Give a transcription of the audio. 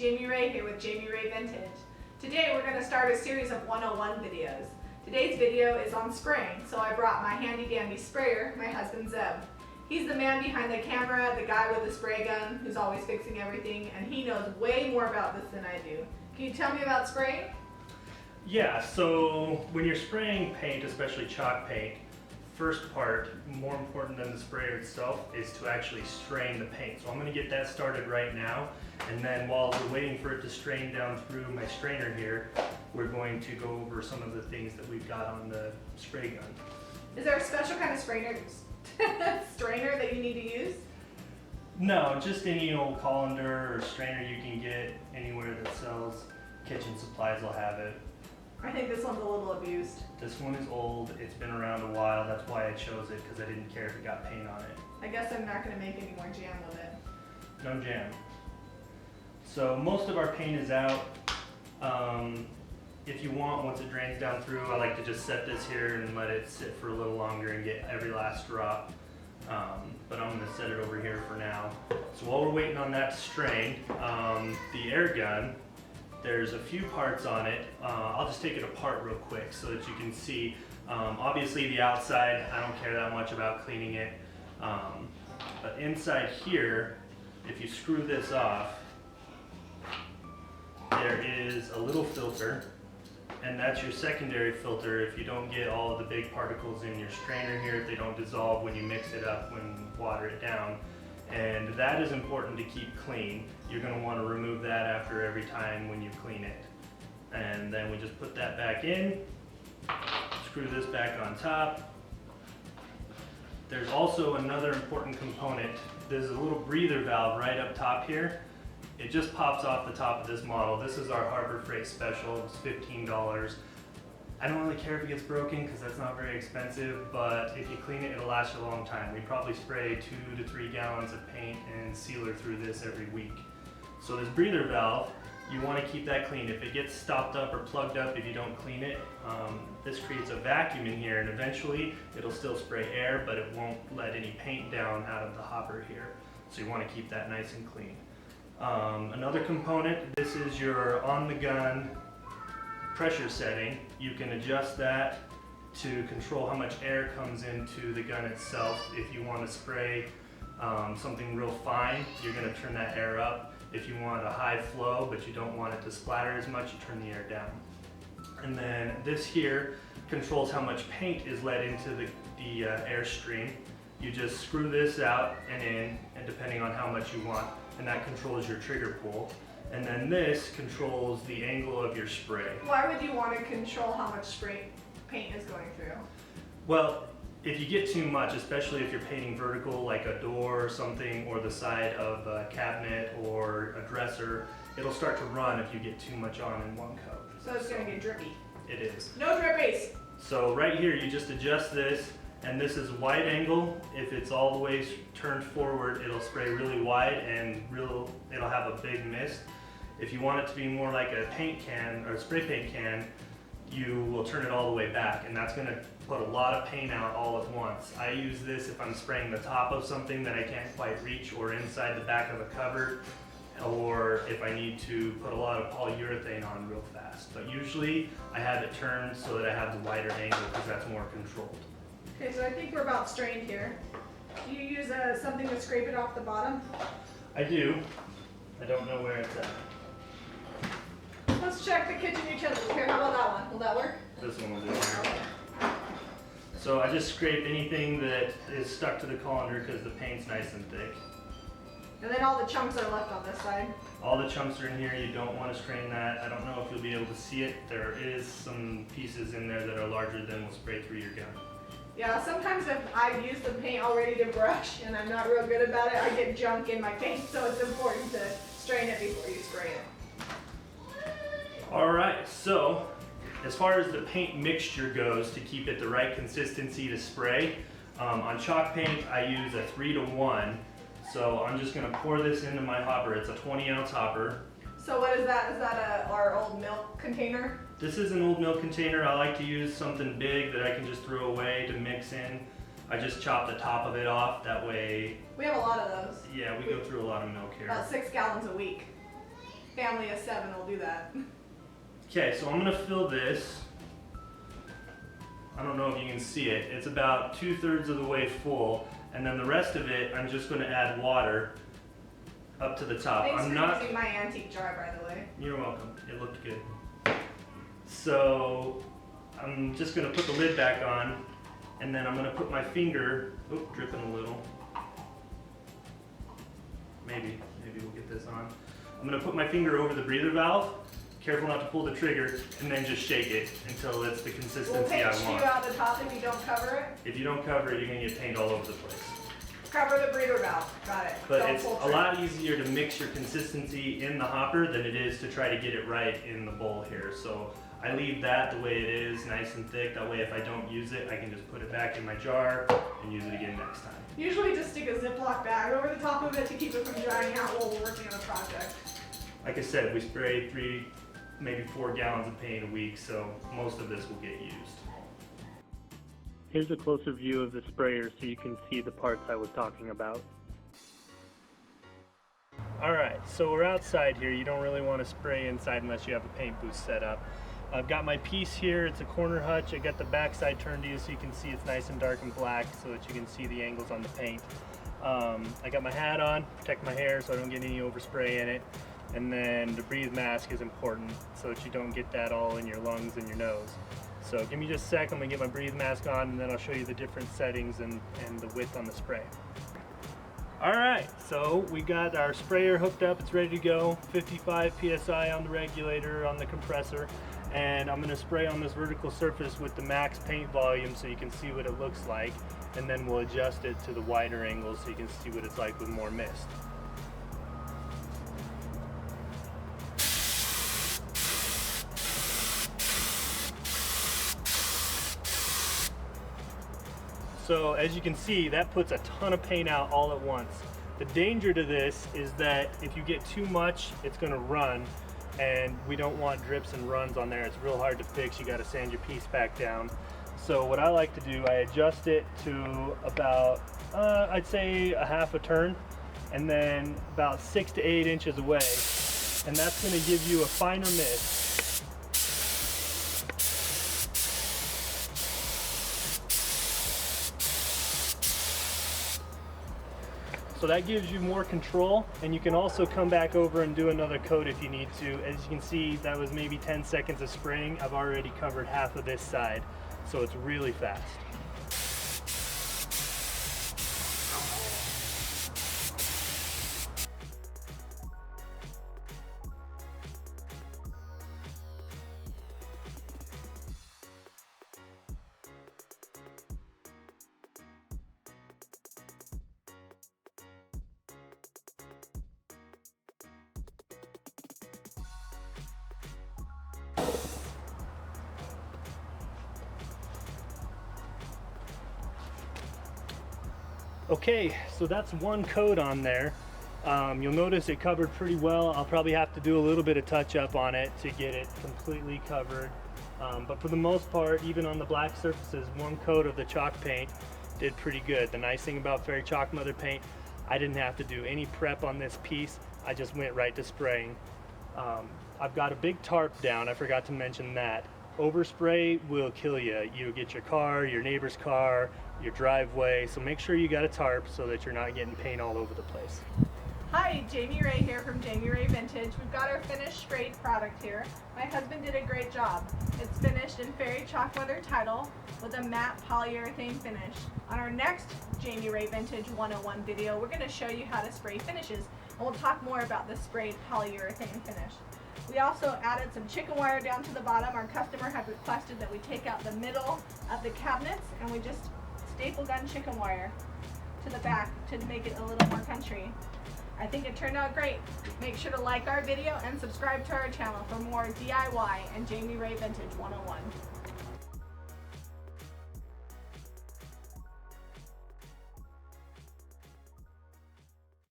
Jami here with Jami Vintage. Today we're going to start a series of 101 videos. Today's video is on spraying, so I brought my handy dandy sprayer, my husband Zeb. He's the man behind the camera, the guy with the spray gun who's always fixing everything, and he knows way more about this than I do. Can you tell me about spraying? Yeah, so when you're spraying paint, especially chalk paint, first part, more important than the sprayer itself, is to actually strain the paint. So I'm going to get that started right now, and then while we're waiting for it to strain down through my strainer here, we're going to go over some of the things that we've got on the spray gun. Is there a special kind of strainer that you need to use? No, just any old colander or strainer you can get anywhere that sells kitchen supplies will have it. I think this one's a little abused. This one is old, it's been around a while, that's why I chose it, because I didn't care if it got paint on it. I guess I'm not going to make any more jam with it. No jam. So most of our paint is out. If you want, once it drains down through, I like to just set this here and let it sit for a little longer and get every last drop. But I'm going to set it over here for now. So while we're waiting on that to strain, the air gun, there's a few parts on it. I'll just take it apart real quick so that you can see. Obviously the outside, I don't care that much about cleaning it. But inside here, if you screw this off, there is a little filter, and that's your secondary filter if you don't get all of the big particles in your strainer here, if they don't dissolve when you mix it up, when you water it down. And that is important to keep clean. You're going to want to remove that after every time when you clean it. And then we just put that back in, screw this back on top. There's also another important component. There's a little breather valve right up top here. It just pops off the top of this model. This is our Harbor Freight special, it's $15. I don't really care if it gets broken because that's not very expensive, but if you clean it, it'll last you a long time. We probably spray 2 to 3 gallons of paint and sealer through this every week. So this breather valve, you want to keep that clean. If it gets stopped up or plugged up if you don't clean it, this creates a vacuum in here, and eventually it'll still spray air, but it won't let any paint down out of the hopper here. So you want to keep that nice and clean. Another component, this is your on-the-gun pressure setting. You can adjust that to control how much air comes into the gun itself. If you want to spray something real fine, you're going to turn that air up. If you want a high flow but you don't want it to splatter as much, you turn the air down. And then this here controls how much paint is let into the airstream. You just screw this out and in, and depending on how much you want, and that controls your trigger pull. And then this controls the angle of your spray. Why would you want to control how much spray paint is going through? Well, if you get too much, especially if you're painting vertical like a door or something, or the side of a cabinet or a dresser, it'll start to run if you get too much on in one coat. So it's going to get drippy. It is. No drippies! So right here you just adjust this, and this is wide angle. If it's all the way turned forward, it'll spray really wide and it'll have a big mist. If you want it to be more like a paint can or a spray paint can, you will turn it all the way back, and that's going to put a lot of paint out all at once. I use this if I'm spraying the top of something that I can't quite reach, or inside the back of a cupboard, or if I need to put a lot of polyurethane on real fast. But usually I have it turned so that I have the wider angle because that's more controlled. Okay, so I think we're about strained here. Do you use something to scrape it off the bottom? I do. I don't know where it's at. Let's check the kitchen utensils. Here, how about that one? Will that work? This one will do it. So I just scrape anything that is stuck to the colander because the paint's nice and thick. And then all the chunks are left on this side. All the chunks are in here. You don't want to strain that. I don't know if you'll be able to see it. There is some pieces in there that are larger than will spray through your gun. Yeah, sometimes if I use the paint all ready to brush and I'm not real good about it, I get junk in my paint, so it's important to strain it before you spray it. Alright, so as far as the paint mixture goes, to keep it the right consistency to spray, on chalk paint I use a 3-to-1. So I'm just going to pour this into my hopper. It's a 20-ounce hopper. So what is that? Is that our old milk container? This is an old milk container. I like to use something big that I can just throw away to mix in. I just chop the top of it off, that way. We have a lot of those. Yeah, we go through a lot of milk here. About 6 gallons a week. family of 7 will do that. Okay, so I'm gonna fill this. I don't know if you can see it. It's about 2/3 of the way full, and then the rest of it, I'm just gonna add water up to the top. Thanks for using my antique jar, by the way. You're welcome. It looked good. So I'm just gonna put the lid back on, and then I'm gonna put my finger. Oh, dripping a little. Maybe we'll get this on. I'm gonna put my finger over the breather valve. Careful not to pull the trigger, and then just shake it until it's the consistency I want. Will paint shoot out the top if you don't cover it? If you don't cover it, you're gonna get paint all over the place. Cover the breather valve. Got it. But it's a lot easier to mix your consistency in the hopper than it is to try to get it right in the bowl here. So I leave that the way it is, nice and thick. That way if I don't use it, I can just put it back in my jar and use it again next time. Usually just stick a Ziploc bag over the top of it to keep it from drying out while we're working on the project. Like I said, we spray 3, maybe 4 gallons of paint a week, so most of this will get used. Here's a closer view of the sprayer so you can see the parts I was talking about. Alright, so we're outside here. You don't really want to spray inside unless you have a paint booth set up. I've got my piece here. It's a corner hutch. I got the back side turned to you so you can see it's nice and dark and black so that you can see the angles on the paint. I got my hat on, protect my hair so I don't get any overspray in it. And then the breathe mask is important so that you don't get that all in your lungs and your nose. So give me just a sec, I'm gonna get my breathe mask on and then I'll show you the different settings and the width on the spray. Alright, so we got our sprayer hooked up, it's ready to go. 55 PSI on the regulator, on the compressor. And I'm gonna spray on this vertical surface with the max paint volume so you can see what it looks like. And then we'll adjust it to the wider angle so you can see what it's like with more mist. So as you can see, that puts a ton of paint out all at once. The danger to this is that if you get too much, it's gonna run, and we don't want drips and runs on there. It's real hard to fix. You gotta sand your piece back down. So what I like to do, I adjust it to about, I'd say a half a turn, and then about 6 to 8 inches away. And that's gonna give you a finer mist. So that gives you more control, and you can also come back over and do another coat if you need to. As you can see, that was maybe 10 seconds of spraying. I've already covered half of this side, so it's really fast. Okay, so that's one coat on there. You'll notice it covered pretty well. I'll probably have to do a little bit of touch up on it to get it completely covered. But for the most part, even on the black surfaces, one coat of the chalk paint did pretty good. The nice thing about Fairy Chalk Mother paint, I didn't have to do any prep on this piece. I just went right to spraying. I've got a big tarp down, I forgot to mention that. Overspray will kill you. You'll get your car, your neighbor's car, your driveway, so make sure you got a tarp so that you're not getting paint all over the place. Hi, Jami Ray here from Jami Ray Vintage. We've got our finished sprayed product here. My husband did a great job. It's finished in Fairy Chalk Mother title with a matte polyurethane finish. On our next Jami Ray Vintage 101 video, we're going to show you how to spray finishes, and we'll talk more about the sprayed polyurethane finish. We also added some chicken wire down to the bottom. Our customer had requested that we take out the middle of the cabinets, and we just staple gun chicken wire to the back to make it a little more country. I think it turned out great. Make sure to like our video and subscribe to our channel for more DIY and Jami Ray Vintage 101.